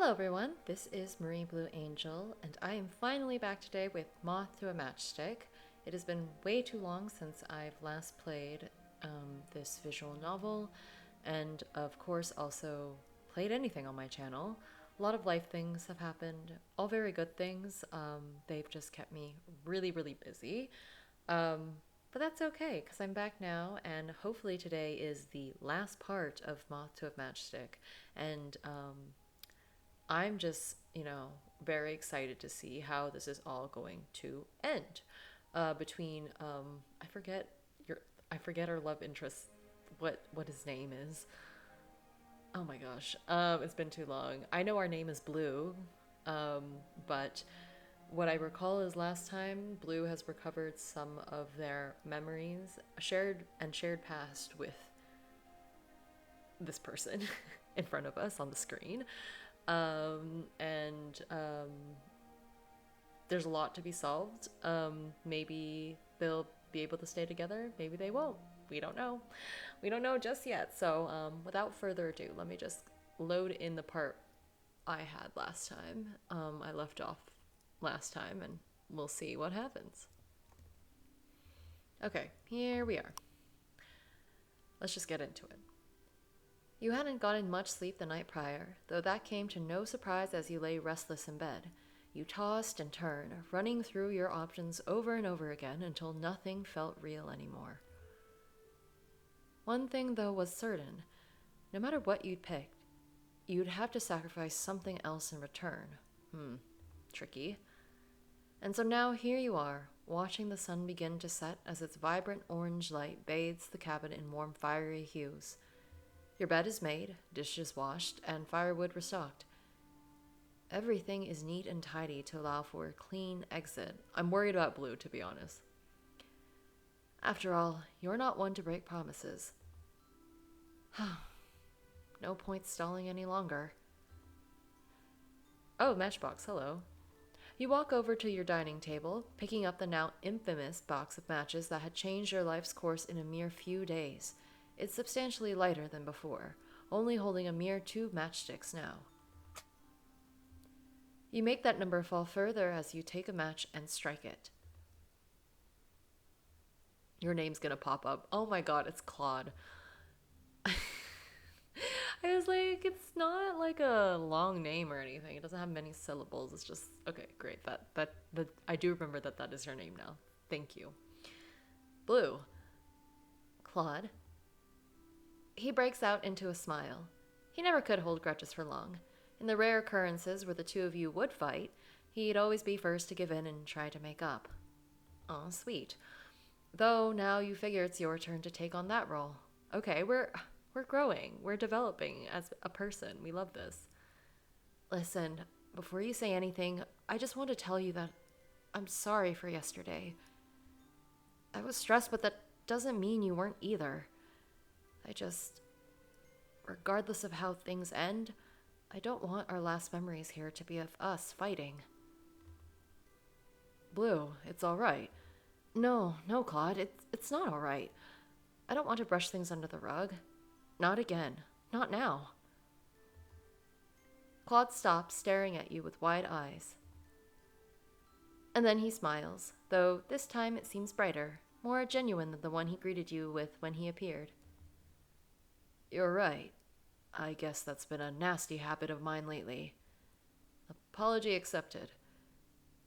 Hello everyone, this is Marie Blue Angel, and I am finally back today with Moth to a Matchstick. It has been way too long since I've last played this visual novel, and of course also played anything on my channel. A lot of life things have happened, all very good things. They've just kept me really busy. But that's okay, because I'm back now, and hopefully today is the last part of Moth to a Matchstick. And I'm just, very excited to see how this is all going to end. Between I forget our love interest, what his name is. Oh my gosh, it's been too long. I know our name is Blue, um, but what I recall is last time Blue has recovered some of their memories, shared past with this person in front of us on the screen. And there's a lot to be solved. Maybe they'll be able to stay together. Maybe they won't. We don't know. We don't know just yet. So without further ado, let me just load in the part I had last time. I left off last time, and we'll see what happens. Okay, here we are. Let's just get into it. You hadn't gotten much sleep the night prior, though that came to no surprise as you lay restless in bed. You tossed and turned, running through your options over and over again until nothing felt real anymore. One thing, though, was certain. No matter what you'd picked, you'd have to sacrifice something else in return. Tricky. And so now here you are, watching the sun begin to set as its vibrant orange light bathes the cabin in warm, fiery hues. Your bed is made, dishes washed, and firewood restocked. Everything is neat and tidy to allow for a clean exit. I'm worried about Blue, to be honest. After all, you're not one to break promises. No point stalling any longer. Oh, Matchbox, hello. You walk over to your dining table, picking up the now infamous box of matches that had changed your life's course in a mere few days. It's substantially lighter than before, only holding a mere 2 matchsticks now. You make that number fall further as you take a match and strike it. Your name's gonna pop up. Oh my god, it's Claude. I was like, it's not like a long name or anything. It doesn't have many syllables. It's just okay, great. That I do remember that is your name now. Thank you. Blue. Claude. He breaks out into a smile. He never could hold grudges for long. In the rare occurrences where the two of you would fight, he'd always be first to give in and try to make up. Aw, sweet. Though now you figure it's your turn to take on that role. Okay, we're growing. We're developing as a person. We love this. Listen, before you say anything, I just want to tell you that I'm sorry for yesterday. I was stressed, but that doesn't mean you weren't either. Regardless of how things end, I don't want our last memories here to be of us fighting. Blue, it's all right. No, Claude, it's not all right. I don't want to brush things under the rug. Not again. Not now. Claude stops, staring at you with wide eyes. And then he smiles, though this time it seems brighter, more genuine than the one he greeted you with when he appeared. You're right. I guess that's been a nasty habit of mine lately. Apology accepted.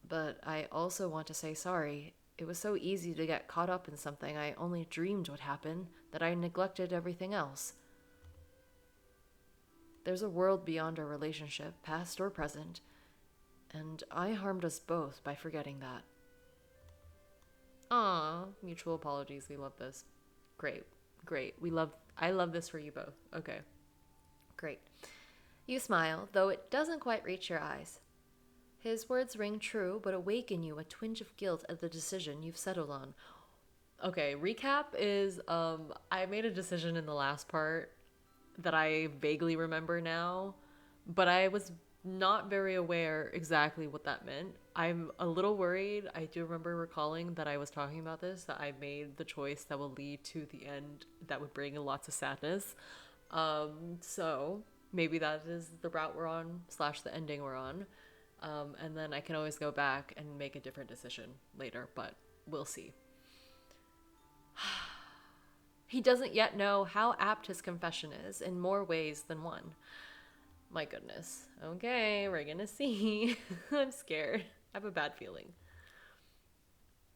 But I also want to say sorry. It was so easy to get caught up in something I only dreamed would happen that I neglected everything else. There's a world beyond our relationship, past or present, and I harmed us both by forgetting that. Mutual apologies. We love this. Great. I love this for you both. Okay. Great. You smile, though it doesn't quite reach your eyes. His words ring true, but awaken you a twinge of guilt at the decision you've settled on. Okay, recap is, I made a decision in the last part that I vaguely remember now, but I was not very aware exactly what that meant. I'm a little worried. I do remember recalling that I was talking about this, that I made the choice that will lead to the end that would bring lots of sadness. So Maybe that is the route we're on, slash the ending we're on. And then I can always go back and make a different decision later, but we'll see. He doesn't yet know how apt his confession is in more ways than one. My goodness. Okay, we're gonna see. I'm scared. I have a bad feeling.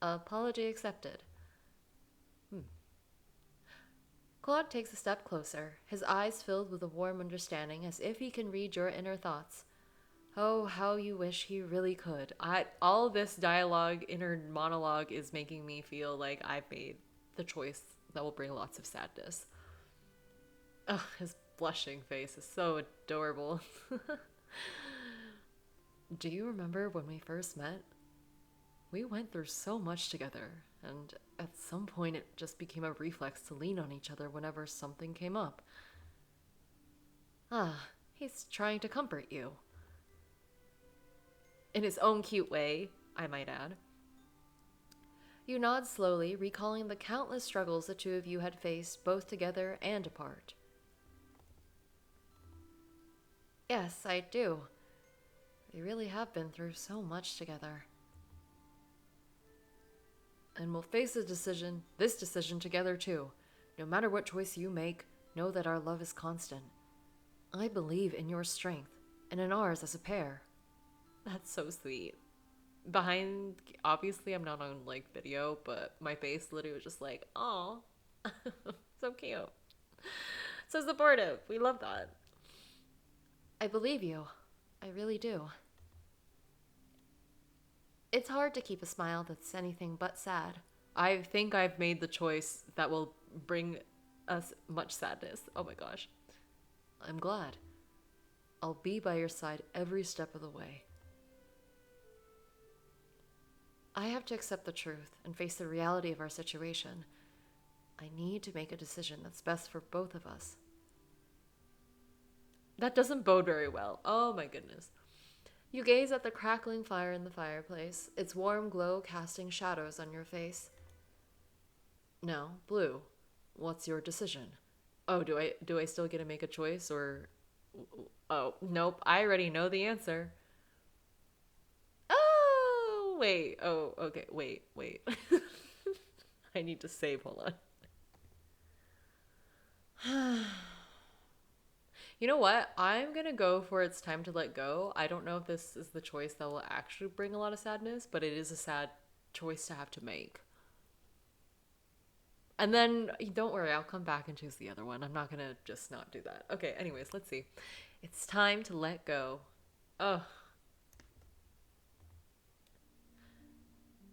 Apology accepted. Claude takes a step closer, his eyes filled with a warm understanding, as if he can read your inner thoughts. Oh, how you wish he really could. All this dialogue, inner monologue, is making me feel like I've made the choice that will bring lots of sadness. Oh, his blushing face is so adorable. Do you remember when we first met? We went through so much together, and at some point it just became a reflex to lean on each other whenever something came up. Ah, he's trying to comfort you. In his own cute way, I might add. You nod slowly, recalling the countless struggles the two of you had faced, both together and apart. Yes, I do. We really have been through so much together. And we'll face this decision together too. No matter what choice you make, know that our love is constant. I believe in your strength, and in ours as a pair. That's so sweet. Behind, obviously I'm not on like video, but my face literally was just like, "Aw, so cute, so supportive." We love that. I believe you. I really do. It's hard to keep a smile that's anything but sad. I think I've made the choice that will bring us much sadness. Oh my gosh. I'm glad. I'll be by your side every step of the way. I have to accept the truth and face the reality of our situation. I need to make a decision that's best for both of us. That doesn't bode very well. Oh my goodness. You gaze at the crackling fire in the fireplace, its warm glow casting shadows on your face. Now, Blue, what's your decision? Oh, do I still get to make a choice, or... Oh, nope, I already know the answer. Oh, wait. Oh, okay, wait. I need to save, hold on. You know what? I'm gonna go for It's Time to Let Go. I don't know if this is the choice that will actually bring a lot of sadness, but it is a sad choice to have to make. And then, don't worry, I'll come back and choose the other one. I'm not gonna just not do that. Okay, anyways, let's see. It's time to let go. Oh.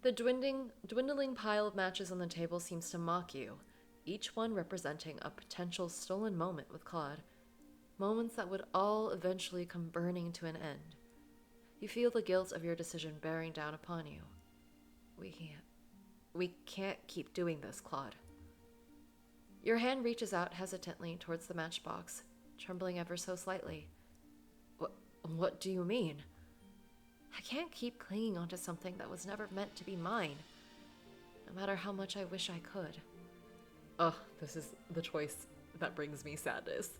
The dwindling pile of matches on the table seems to mock you, each one representing a potential stolen moment with Claude. Moments that would all eventually come burning to an end. You feel the guilt of your decision bearing down upon you. We can't keep doing this, Claude. Your hand reaches out hesitantly towards the matchbox, trembling ever so slightly. What do you mean? I can't keep clinging onto something that was never meant to be mine, no matter how much I wish I could. Oh, this is the choice that brings me sadness.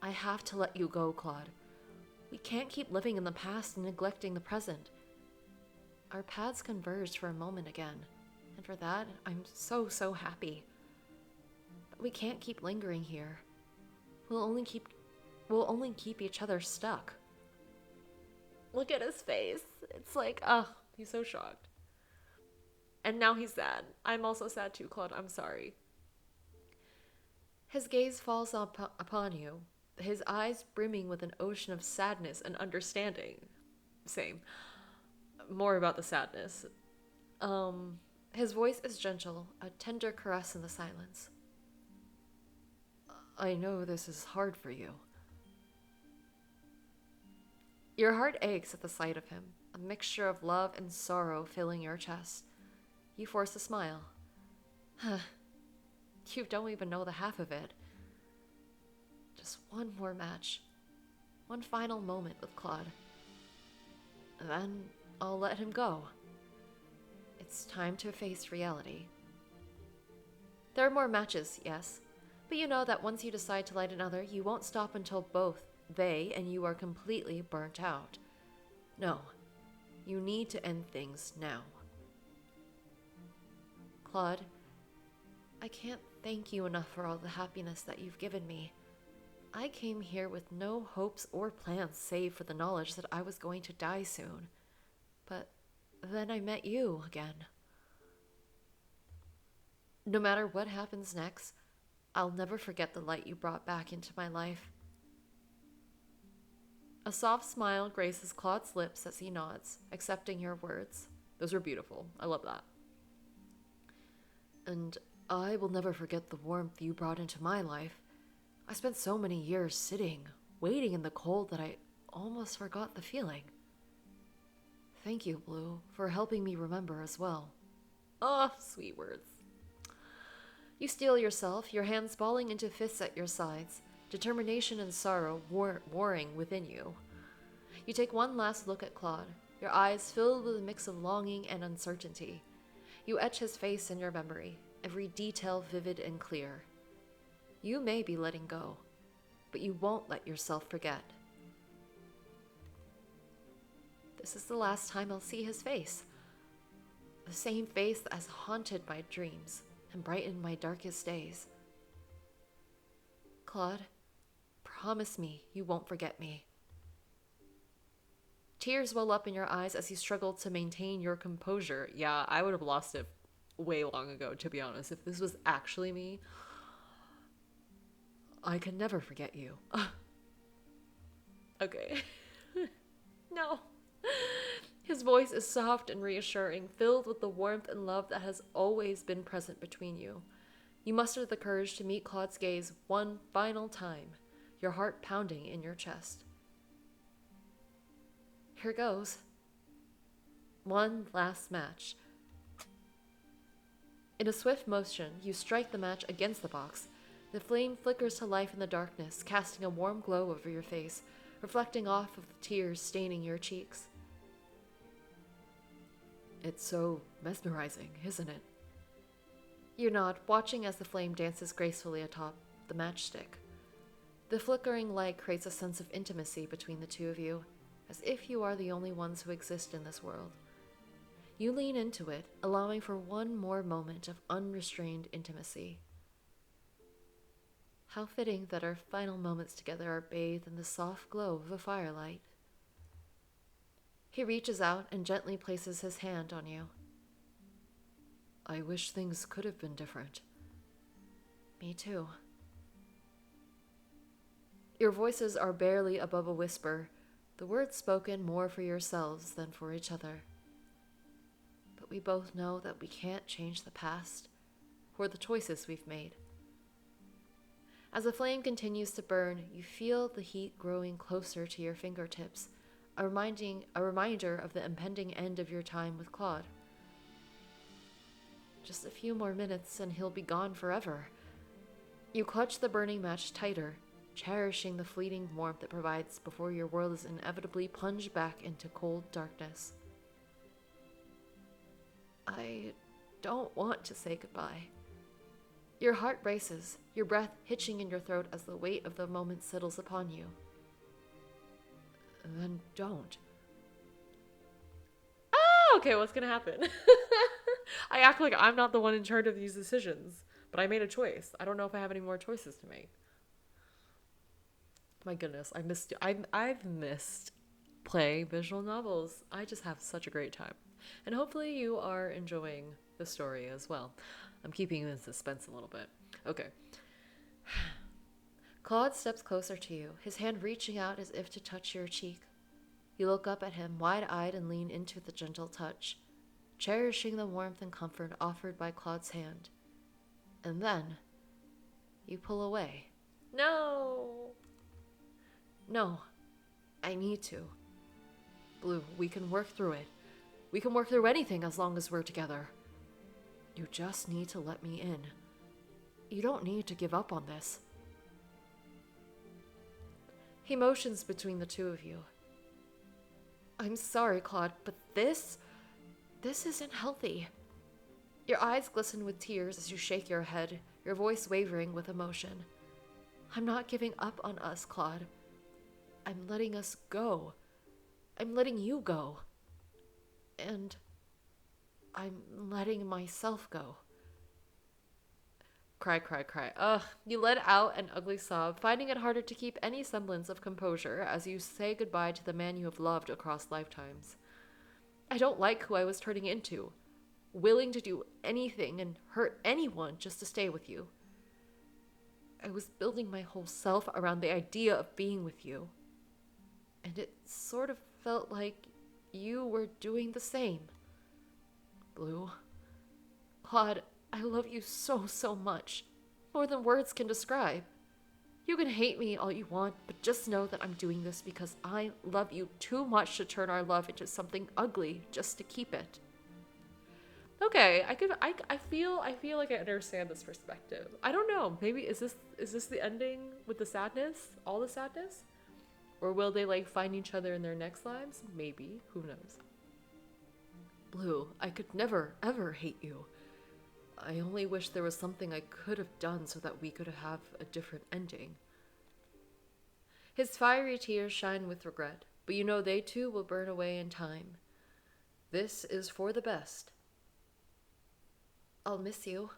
I have to let you go, Claude. We can't keep living in the past and neglecting the present. Our paths converged for a moment again, and for that, I'm so happy. But we can't keep lingering here. We'll only keep each other stuck. Look at his face. It's like, he's so shocked. And now he's sad. I'm also sad too, Claude. I'm sorry. His gaze falls upon you, his eyes brimming with an ocean of sadness and understanding. Same. More about the sadness. His voice is gentle, a tender caress in the silence. I know this is hard for you. Your heart aches at the sight of him, a mixture of love and sorrow filling your chest. You force a smile. You don't even know the half of it. Just one more match. One final moment with Claude. And then I'll let him go. It's time to face reality. There are more matches, yes, But you know that once you decide to light another, you won't stop until both they and you are completely burnt out. No, you need to end things now. Claude, I can't thank you enough for all the happiness that you've given me. I came here with no hopes or plans save for the knowledge that I was going to die soon. But then I met you again. No matter what happens next, I'll never forget the light you brought back into my life. A soft smile graces Claude's lips as he nods, accepting your words. Those are beautiful. I love that. And I will never forget the warmth you brought into my life. I spent so many years sitting, waiting in the cold that I almost forgot the feeling. Thank you, Blue, for helping me remember as well. Oh, sweet words. You steel yourself, your hands balling into fists at your sides, determination and sorrow warring within you. You take one last look at Claude, your eyes filled with a mix of longing and uncertainty. You etch his face in your memory, every detail vivid and clear. You may be letting go, but you won't let yourself forget. This is the last time I'll see his face. The same face that has haunted my dreams and brightened my darkest days. Claude, promise me you won't forget me. Tears well up in your eyes as you struggle to maintain your composure. Yeah, I would have lost it way long ago, to be honest. If this was actually me, I can never forget you. Okay. No. His voice is soft and reassuring, filled with the warmth and love that has always been present between you. You muster the courage to meet Claude's gaze one final time, your heart pounding in your chest. Here goes. One last match. In a swift motion, you strike the match against the box. The flame flickers to life in the darkness, casting a warm glow over your face, reflecting off of the tears staining your cheeks. It's so mesmerizing, isn't it? You nod, watching as the flame dances gracefully atop the matchstick. The flickering light creates a sense of intimacy between the two of you, as if you are the only ones who exist in this world. You lean into it, allowing for one more moment of unrestrained intimacy. How fitting that our final moments together are bathed in the soft glow of a firelight. He reaches out and gently places his hand on you. I wish things could have been different. Me too. Your voices are barely above a whisper, the words spoken more for yourselves than for each other. But we both know that we can't change the past or the choices we've made. As the flame continues to burn, you feel the heat growing closer to your fingertips, a reminder of the impending end of your time with Claude. Just a few more minutes and he'll be gone forever. You clutch the burning match tighter, cherishing the fleeting warmth it provides before your world is inevitably plunged back into cold darkness. I don't want to say goodbye. Your heart races, your breath hitching in your throat as the weight of the moment settles upon you. Then don't. Ah, okay, what's gonna happen? I act like I'm not the one in charge of these decisions, but I made a choice. I don't know if I have any more choices to make. My goodness, I've missed playing visual novels. I just have such a great time. And hopefully you are enjoying the story as well. I'm keeping you in suspense a little bit. Okay. Claude steps closer to you, his hand reaching out as if to touch your cheek. You look up at him, wide-eyed, and lean into the gentle touch, cherishing the warmth and comfort offered by Claude's hand. And then, you pull away. No! No, I need to. Blue, we can work through it. We can work through anything as long as we're together. You just need to let me in. You don't need to give up on this. He motions between the two of you. I'm sorry, Claude, but this isn't healthy. Your eyes glisten with tears as you shake your head, your voice wavering with emotion. I'm not giving up on us, Claude. I'm letting us go. I'm letting you go. And I'm letting myself go. Cry, cry, cry. Ugh, you let out an ugly sob, finding it harder to keep any semblance of composure as you say goodbye to the man you have loved across lifetimes. I don't like who I was turning into, willing to do anything and hurt anyone just to stay with you. I was building my whole self around the idea of being with you. And it sort of felt like you were doing the same. Blue. Claude, I love you so, so much. More than words can describe. You can hate me all you want, but just know that I'm doing this because I love you too much to turn our love into something ugly just to keep it. Okay, I feel like I understand this perspective. I don't know. Maybe is this the ending with the sadness? All the sadness? Or will they like find each other in their next lives? Maybe. Who knows? Blue, I could never ever hate you. I only wish there was something I could have done so that we could have a different ending. His fiery tears shine with regret, but you know they too will burn away in time. This is for the best. I'll miss you.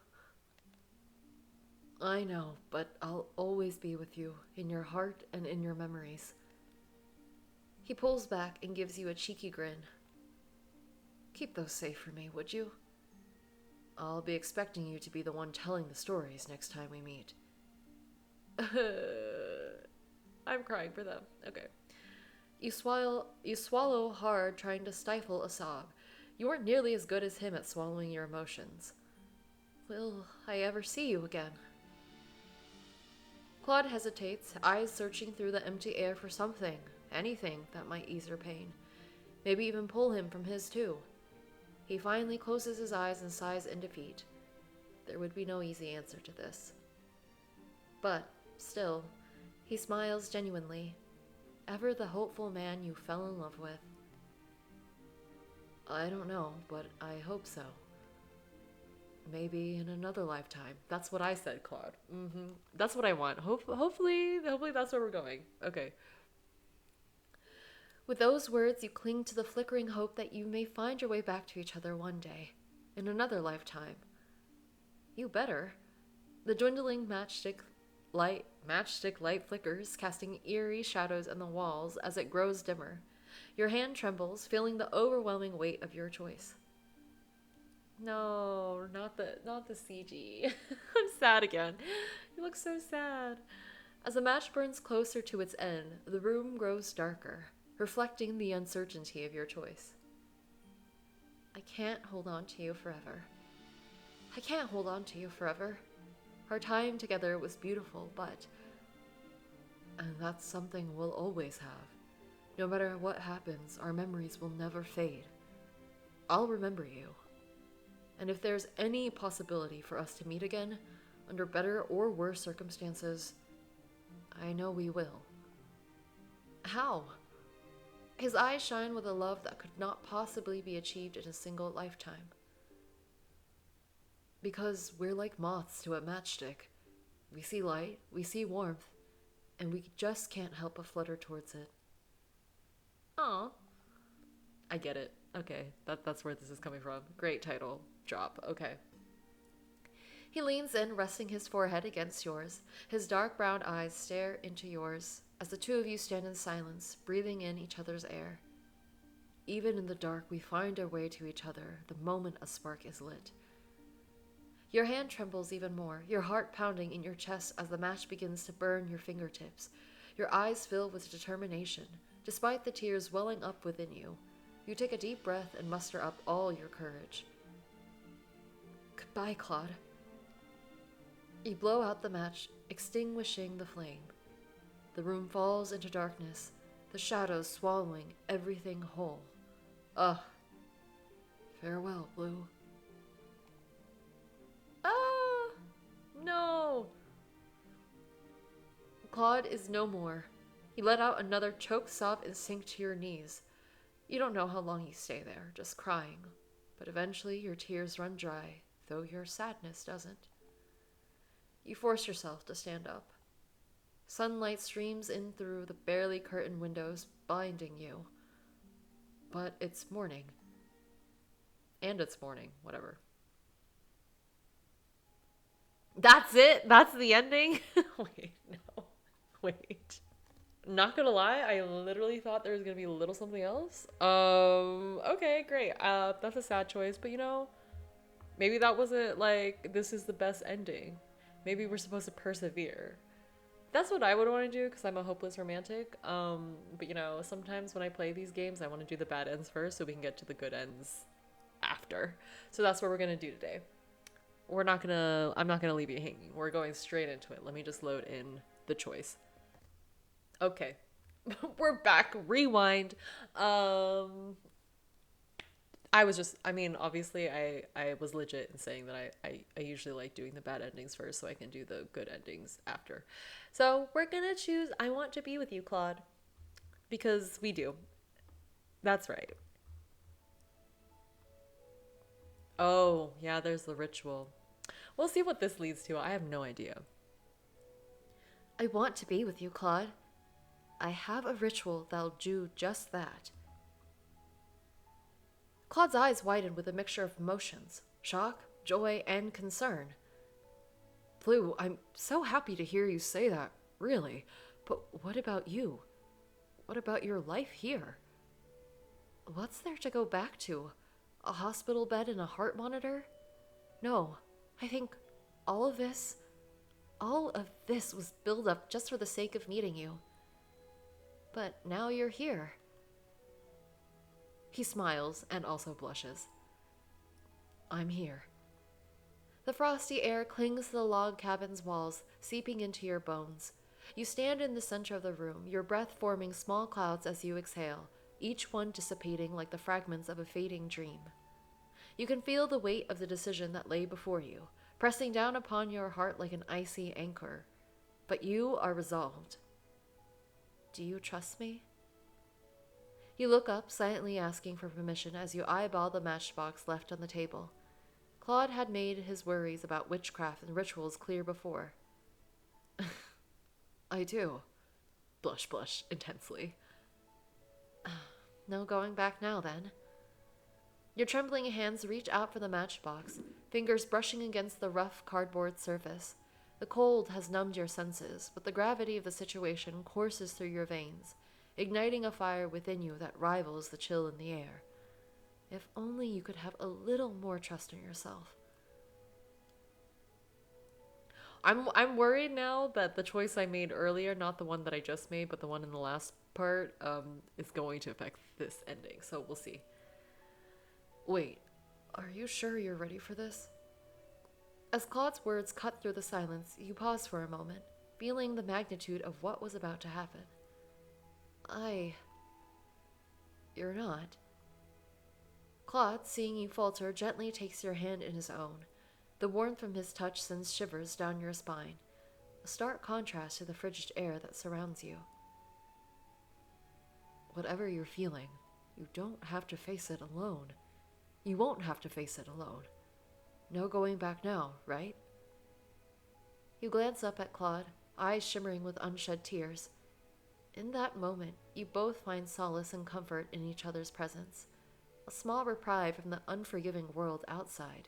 I know, but I'll always be with you, in your heart and in your memories. He pulls back and gives you a cheeky grin. Keep those safe for me, would you? I'll be expecting you to be the one telling the stories next time we meet. I'm crying for them. Okay. You swallow hard, trying to stifle a sob. You weren't nearly as good as him at swallowing your emotions. Will I ever see you again? Claude hesitates, eyes searching through the empty air for something, anything that might ease her pain. Maybe even pull him from his too. He finally closes his eyes and sighs in defeat. There would be no easy answer to this. But, still, he smiles genuinely. Ever the hopeful man you fell in love with. I don't know, but I hope so. Maybe in another lifetime. That's what I said, Claude. That's what I want. Hopefully that's where we're going. Okay. With those words, you cling to the flickering hope that you may find your way back to each other one day, in another lifetime. You better. The dwindling matchstick light flickers, casting eerie shadows on the walls as it grows dimmer. Your hand trembles, feeling the overwhelming weight of your choice. No, not the CG. I'm sad again. You look so sad. As the match burns closer to its end, the room grows darker, reflecting the uncertainty of your choice. I can't hold on to you forever. I can't hold on to you forever. Our time together was beautiful, and that's something we'll always have. No matter what happens, our memories will never fade. I'll remember you. And if there's any possibility for us to meet again, under better or worse circumstances, I know we will. How? His eyes shine with a love that could not possibly be achieved in a single lifetime. Because we're like moths to a matchstick. We see light, we see warmth, and we just can't help but flutter towards it. Aw. I get it. Okay, that's where this is coming from. Great title. Drop. Okay. He leans in, resting his forehead against yours. His dark brown eyes stare into yours as the two of you stand in silence, breathing in each other's air. Even in the dark, we find our way to each other the moment a spark is lit. Your hand trembles even more, your heart pounding in your chest as the match begins to burn your fingertips. Your eyes fill with determination, despite the tears welling up within you. You take a deep breath and muster up all your courage. Goodbye, Claude. You blow out the match, extinguishing the flame. The room falls into darkness, the shadows swallowing everything whole. Ugh. Farewell, Blue. Ah! No! Claude is no more. He let out another choked sob and sank to your knees. You don't know how long you stay there, just crying. But eventually your tears run dry, though your sadness doesn't. You force yourself to stand up. Sunlight streams in through the barely curtained windows, blinding you. But it's morning. And it's morning, whatever. That's it? That's the ending? Wait, no. Wait. Not gonna lie, I literally thought there was gonna be a little something else. Okay, great. That's a sad choice, but maybe that wasn't like this is the best ending. Maybe we're supposed to persevere. That's what I would want to do because I'm a hopeless romantic. But sometimes when I play these games, I want to do the bad ends first so we can get to the good ends after. So that's what we're gonna do today. I'm not gonna leave you hanging. We're going straight into it. Let me just load in the choice. Okay. We're back. Rewind. Obviously I was legit in saying that I usually like doing the bad endings first so I can do the good endings after. So we're gonna choose I Want to Be With You, Claude. Because we do. That's right. Oh, yeah, there's the ritual. We'll see what this leads to. I have no idea. I want to be with you, Claude. I have a ritual that'll do just that. Claude's eyes widened with a mixture of emotions, shock, joy, and concern. Blue, I'm so happy to hear you say that, really. But what about you? What about your life here? What's there to go back to? A hospital bed and a heart monitor? No, I think all of this was built up just for the sake of meeting you. But now you're here. He smiles and also blushes. I'm here. The frosty air clings to the log cabin's walls, seeping into your bones. You stand in the center of the room, your breath forming small clouds as you exhale, each one dissipating like the fragments of a fading dream. You can feel the weight of the decision that lay before you, pressing down upon your heart like an icy anchor. But you are resolved. Do you trust me? You look up, silently asking for permission as you eyeball the matchbox left on the table. Claude had made his worries about witchcraft and rituals clear before. I do. Blush, blush, intensely. No going back now, then. Your trembling hands reach out for the matchbox, fingers brushing against the rough cardboard surface. The cold has numbed your senses, but the gravity of the situation courses through your veins, igniting a fire within you that rivals the chill in the air. If only you could have a little more trust in yourself. I'm worried now that the choice I made earlier, not the one that I just made, but the one in the last part, is going to affect this ending. So we'll see. Wait, are you sure you're ready for this? As Claude's words cut through the silence, you pause for a moment, feeling the magnitude of what was about to happen. You're not. Claude, seeing you falter, gently takes your hand in his own. The warmth from his touch sends shivers down your spine, a stark contrast to the frigid air that surrounds you. Whatever you're feeling, you don't have to face it alone. You won't have to face it alone. No going back now, right? You glance up at Claude, eyes shimmering with unshed tears. In that moment, you both find solace and comfort in each other's presence, a small reprieve from the unforgiving world outside.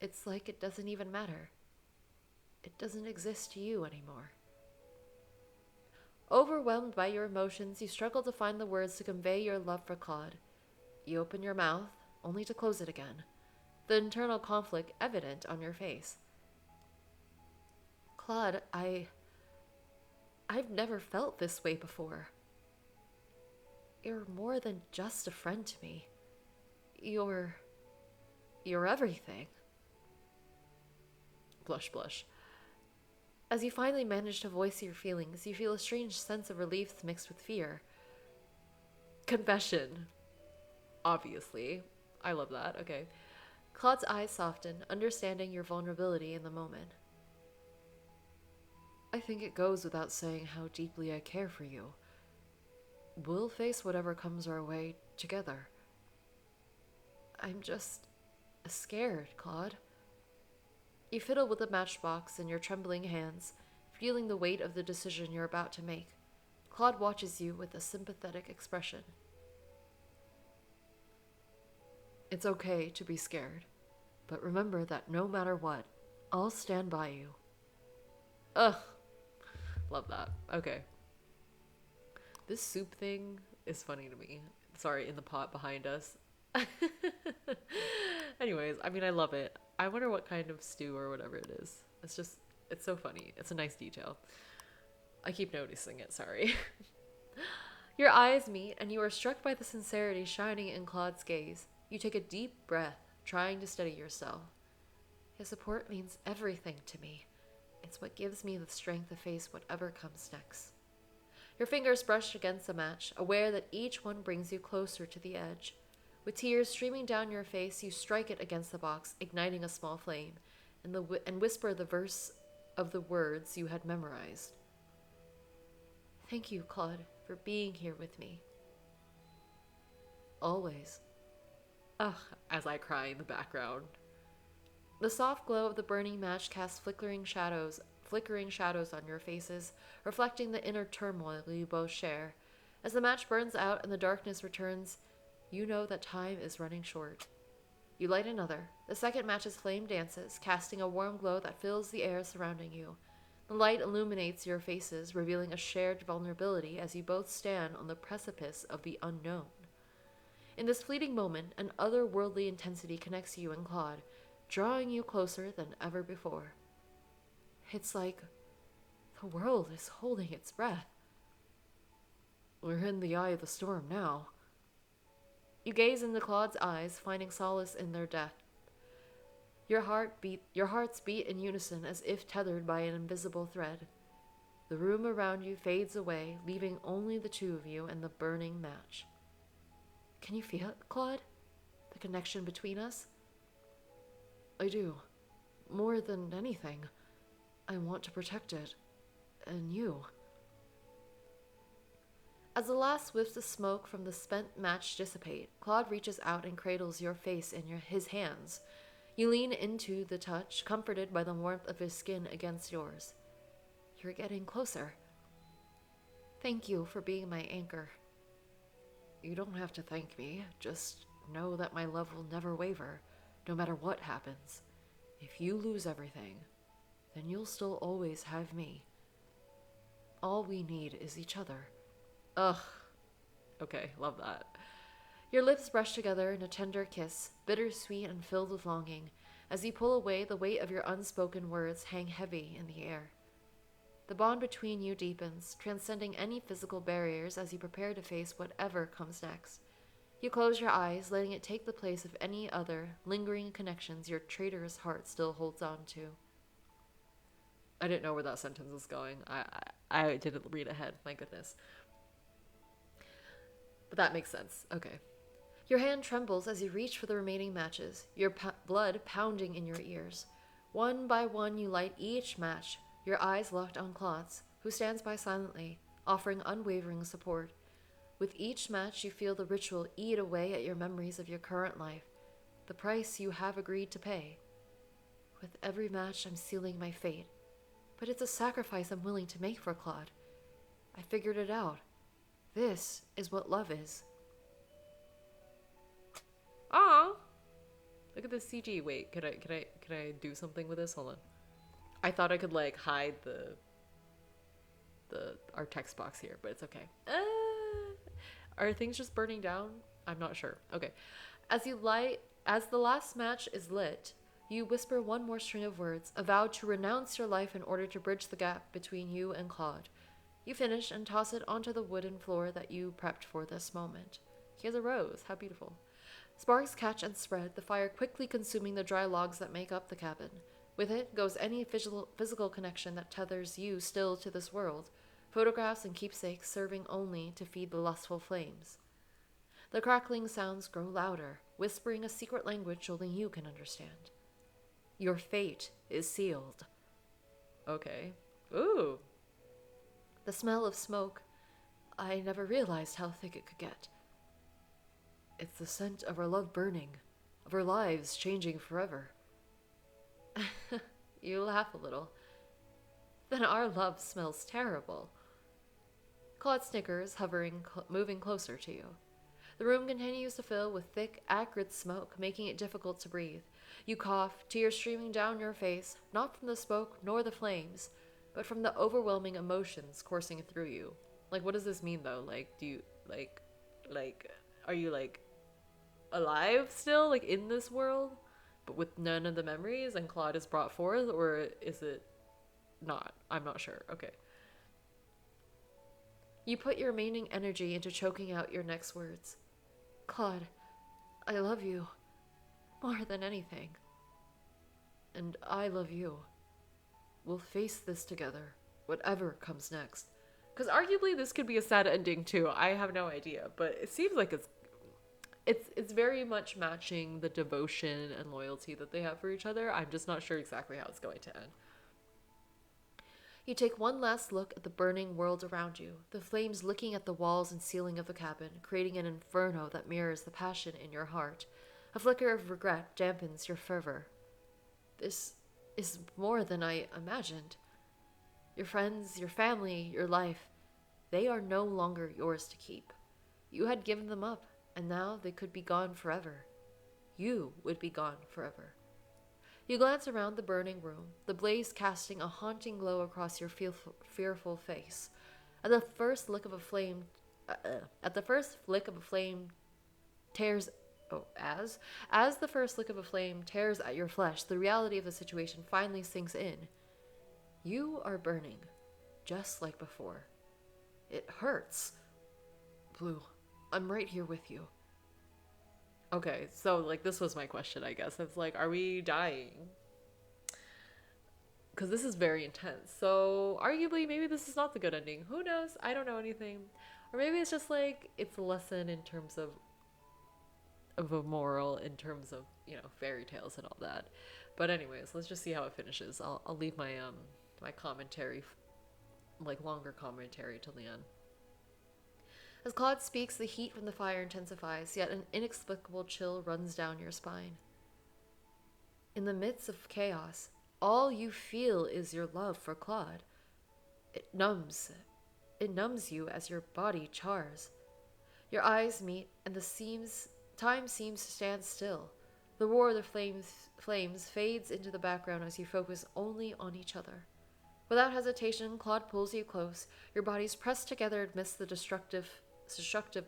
It's like it doesn't even matter. It doesn't exist to you anymore. Overwhelmed by your emotions, you struggle to find the words to convey your love for Claude. You open your mouth, only to close it again, the internal conflict evident on your face. Claude, I've never felt this way before. You're more than just a friend to me. You're everything. Blush, blush. As you finally manage to voice your feelings, you feel a strange sense of relief mixed with fear. Confession. Obviously. I love that. Okay. Claude's eyes soften, understanding your vulnerability in the moment. I think it goes without saying how deeply I care for you. We'll face whatever comes our way together. I'm just scared, Claude. You fiddle with the matchbox in your trembling hands, feeling the weight of the decision you're about to make. Claude watches you with a sympathetic expression. It's okay to be scared, but remember that no matter what, I'll stand by you. Ugh. Love that. Okay. This soup thing is funny to me. Sorry, in the pot behind us. Anyways, I mean, I love it. I wonder what kind of stew or whatever it is. It's so funny. It's a nice detail. I keep noticing it, sorry. Your eyes meet, and you are struck by the sincerity shining in Claude's gaze. You take a deep breath, trying to steady yourself. His support means everything to me. It's what gives me the strength to face whatever comes next. Your fingers brush against the match, aware that each one brings you closer to the edge. With tears streaming down your face, you strike it against the box, igniting a small flame, and whisper the verse of the words you had memorized. Thank you, Claude, for being here with me. Always. Ugh, as I cry in the background. The soft glow of the burning match casts flickering shadows on your faces, reflecting the inner turmoil you both share. As the match burns out and the darkness returns, you know that time is running short. You light another. The second match's flame dances, casting a warm glow that fills the air surrounding you. The light illuminates your faces, revealing a shared vulnerability as you both stand on the precipice of the unknown. In this fleeting moment, an otherworldly intensity connects you and Claude, drawing you closer than ever before. It's like the world is holding its breath. We're in the eye of the storm now. You gaze into Claude's eyes, finding solace in their depth. Your hearts beat in unison as if tethered by an invisible thread. The room around you fades away, leaving only the two of you and the burning match. Can you feel it, Claude? The connection between us? I do. More than anything, I want to protect it. And you. As the last whiffs of smoke from the spent match dissipate, Claude reaches out and cradles your face in his hands. You lean into the touch, comforted by the warmth of his skin against yours. You're getting closer. Thank you for being my anchor. You don't have to thank me. Just know that my love will never waver, no matter what happens. If you lose everything, then you'll still always have me. All we need is each other. Ugh. Okay, love that. Your lips brush together in a tender kiss, bittersweet and filled with longing. As you pull away, the weight of your unspoken words hang heavy in the air. The bond between you deepens, transcending any physical barriers as you prepare to face whatever comes next. You close your eyes, letting it take the place of any other lingering connections your traitorous heart still holds on to. I didn't know where that sentence was going. I didn't read ahead, my goodness. But that makes sense. Okay. Your hand trembles as you reach for the remaining matches, your blood pounding in your ears. One by one, you light each match, your eyes locked on Claude's, who stands by silently, offering unwavering support. With each match, you feel the ritual eat away at your memories of your current life, the price you have agreed to pay. With every match, I'm sealing my fate, but it's a sacrifice I'm willing to make for Claude. I figured it out. This is what love is. Aw! Look at this CG. Wait, can I do something with this? Hold on. I thought I could like hide our text box here, but it's okay. Are things just burning down? I'm not sure. Okay. As the last match is lit, you whisper one more string of words, a vow to renounce your life in order to bridge the gap between you and Claude. You finish and toss it onto the wooden floor that you prepped for this moment. Here's a rose. How beautiful. Sparks catch and spread, the fire quickly consuming the dry logs that make up the cabin. With it goes any physical connection that tethers you still to this world, photographs and keepsakes serving only to feed the lustful flames. The crackling sounds grow louder, whispering a secret language only you can understand. Your fate is sealed. Okay. Ooh. The smell of smoke. I never realized how thick it could get. It's the scent of our love burning, of our lives changing forever. You laugh a little. Then our love smells terrible. Claude snickers, moving closer to you. The room continues to fill with thick, acrid smoke, making it difficult to breathe. You cough, tears streaming down your face, not from the smoke nor the flames, but from the overwhelming emotions coursing through you. Like, what does this mean, though? Like, do you, are you, alive still, in this world, but with none of the memories, and Claude is brought forth, or is it not? I'm not sure. Okay. You put your remaining energy into choking out your next words. Claude, I love you more than anything. And I love you. We'll face this together, whatever comes next. Because arguably this could be a sad ending too. I have no idea, but it seems like it's very much matching the devotion and loyalty that they have for each other. I'm just not sure exactly how it's going to end. You take one last look at the burning world around you, the flames licking at the walls and ceiling of the cabin, creating an inferno that mirrors the passion in your heart. A flicker of regret dampens your fervor. This is more than I imagined. Your friends, your family, your life, they are no longer yours to keep. You had given them up, and now they could be gone forever. You would be gone forever. You glance around the burning room, the blaze casting a haunting glow across your fearful face. At the first flick of a flame tears as the first flick of a flame tears at your flesh, the reality of the situation finally sinks in. You are burning, just like before. It hurts. Blue, I'm right here with you. Okay, so, this was my question, I guess. It's are we dying? Because this is very intense. So, arguably, maybe this is not the good ending. Who knows? I don't know anything. Or maybe it's just, it's a lesson in terms of a moral, in terms of, fairy tales and all that. But anyways, let's just see how it finishes. I'll leave my, my commentary, longer commentary till the end. As Claude speaks, the heat from the fire intensifies, yet an inexplicable chill runs down your spine. In the midst of chaos, all you feel is your love for Claude. It numbs you as your body chars. Your eyes meet, and time seems to stand still. The roar of the flames fades into the background as you focus only on each other. Without hesitation, Claude pulls you close, your bodies pressed together amidst the destructive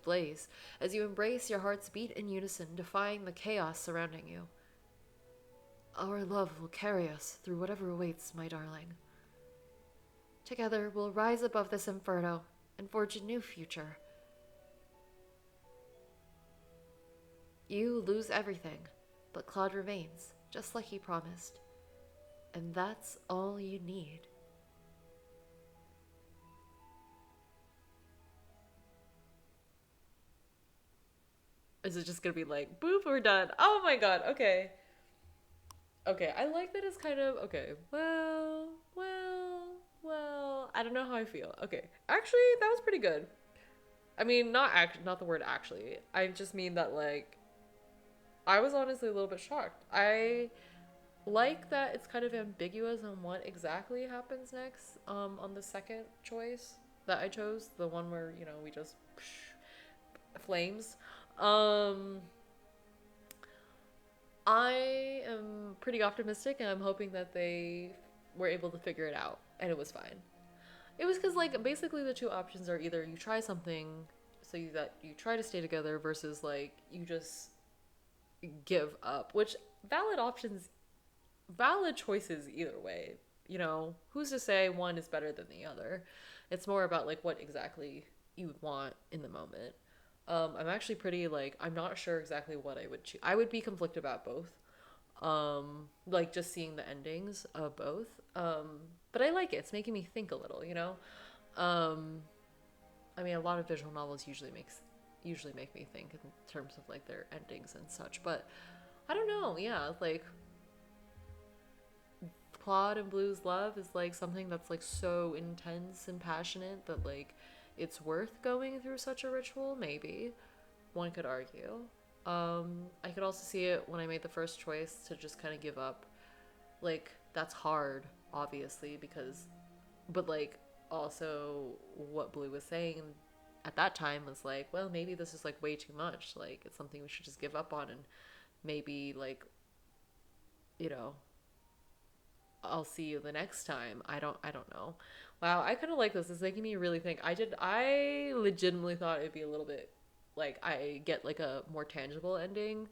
blaze, as you embrace, your hearts beat in unison, defying the chaos surrounding you. Our love will carry us through whatever awaits, my darling. Together, we'll rise above this inferno and forge a new future. You lose everything, but Claude remains, just like he promised. And that's all you need. Is it just gonna be boop, we're done? Oh my god, okay. Okay, I like that it's kind of, okay, well, I don't know how I feel. Okay, actually, that was pretty good. I mean, not the word actually. I just mean that, I was honestly a little bit shocked. I like that it's kind of ambiguous on what exactly happens next, on the second choice that I chose. The one where, we just, flames. I am pretty optimistic, and I'm hoping that they were able to figure it out, and it was fine. It was because, basically the two options are either you try something so that you try to stay together versus, you just give up, which valid choices either way. Who's to say one is better than the other? It's more about, what exactly you would want in the moment. I'm actually pretty, I'm not sure exactly what I would choose. I would be conflicted about both. Just seeing the endings of both. But I like it. It's making me think a little, I mean, a lot of visual novels usually make me think in terms of, their endings and such. But I don't know. Yeah, Claude and Blue's love is, something that's, so intense and passionate that, it's worth going through such a ritual, maybe. One could argue. I could also see it when I made the first choice to just kind of give up. that's hard, obviously, because, but like, also what Blue was saying at that time was like, well, maybe this is like way too much. Like, it's something we should just give up on, and maybe like, you know, I'll see you the next time. I don't know. Wow, I kind of like this. It's making me really think. I legitimately thought it'd be a little bit like I get like a more tangible ending.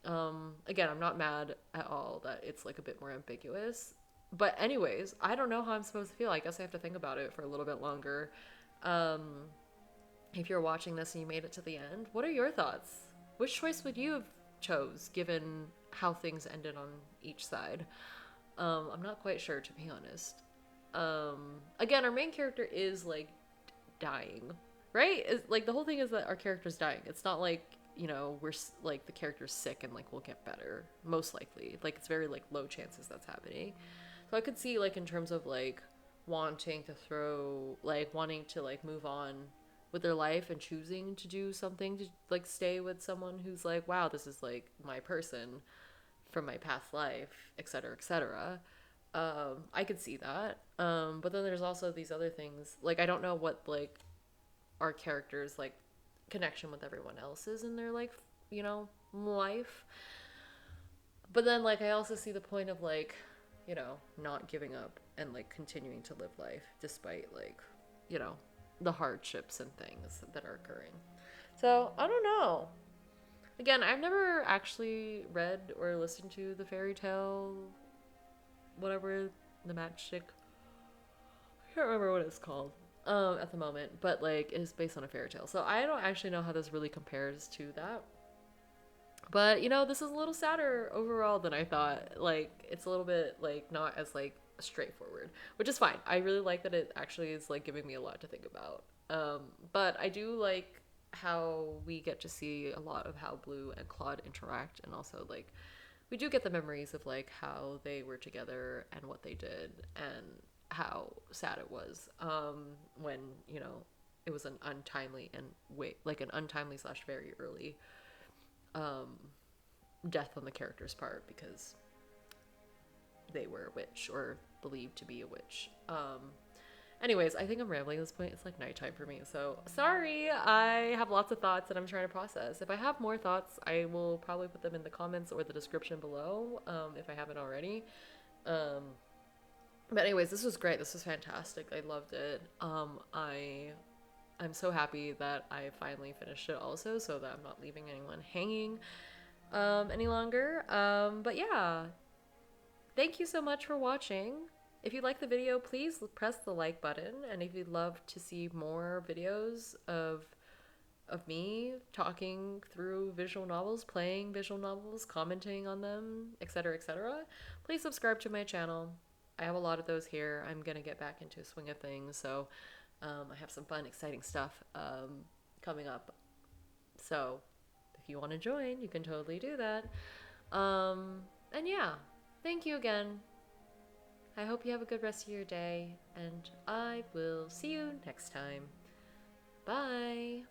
Again, I'm not mad at all that it's like a bit more ambiguous. But anyways, I don't know how I'm supposed to feel. I guess I have to think about it for a little bit longer. Um, if you're watching this and you made it to the end, what are your thoughts? Which choice would you have chose given how things ended on each side? I'm not quite sure, to be honest. Again, our main character is like dying, right? Like the whole thing is that our character's dying. It's not like, we're like the character's sick and like we'll get better. Most likely, like it's very like low chances that's happening. So I could see like in terms of like wanting to like move on with their life and choosing to do something to like stay with someone who's like, wow, this is like my person from my past life, etc., etc. I could see that. But then there's also these other things. Like I don't know what like our characters like connection with everyone else is in their like, life. But then like I also see the point of like, not giving up and like continuing to live life despite like, the hardships and things that are occurring. So, I don't know. Again, I've never actually read or listened to the fairy tale, whatever, the Matchstick. I can't remember what it's called at the moment, but like it is based on a fairy tale. So I don't actually know how this really compares to that. But this is a little sadder overall than I thought. Like it's a little bit like not as like straightforward, which is fine. I really like that it actually is like giving me a lot to think about. But I do like how we get to see a lot of how Blue and Claude interact, and also like we do get the memories of like how they were together and what they did and how sad it was when it was an untimely and like an untimely slash very early death on the character's part because they were a witch or believed to be a witch. Anyways, I think I'm rambling at this point. It's like nighttime for me. So sorry, I have lots of thoughts that I'm trying to process. If I have more thoughts, I will probably put them in the comments or the description below if I haven't already. But anyways, this was great. This was fantastic. I loved it. I'm so happy that I finally finished it also so that I'm not leaving anyone hanging any longer. But yeah, thank you so much for watching. If you like the video, please press the like button. And if you'd love to see more videos of me talking through visual novels, playing visual novels, commenting on them, etc., please subscribe to my channel. I have a lot of those here. I'm going to get back into a swing of things. So I have some fun, exciting stuff coming up. So if you want to join, you can totally do that. And yeah, thank you again. I hope you have a good rest of your day, and I will see you next time. Bye.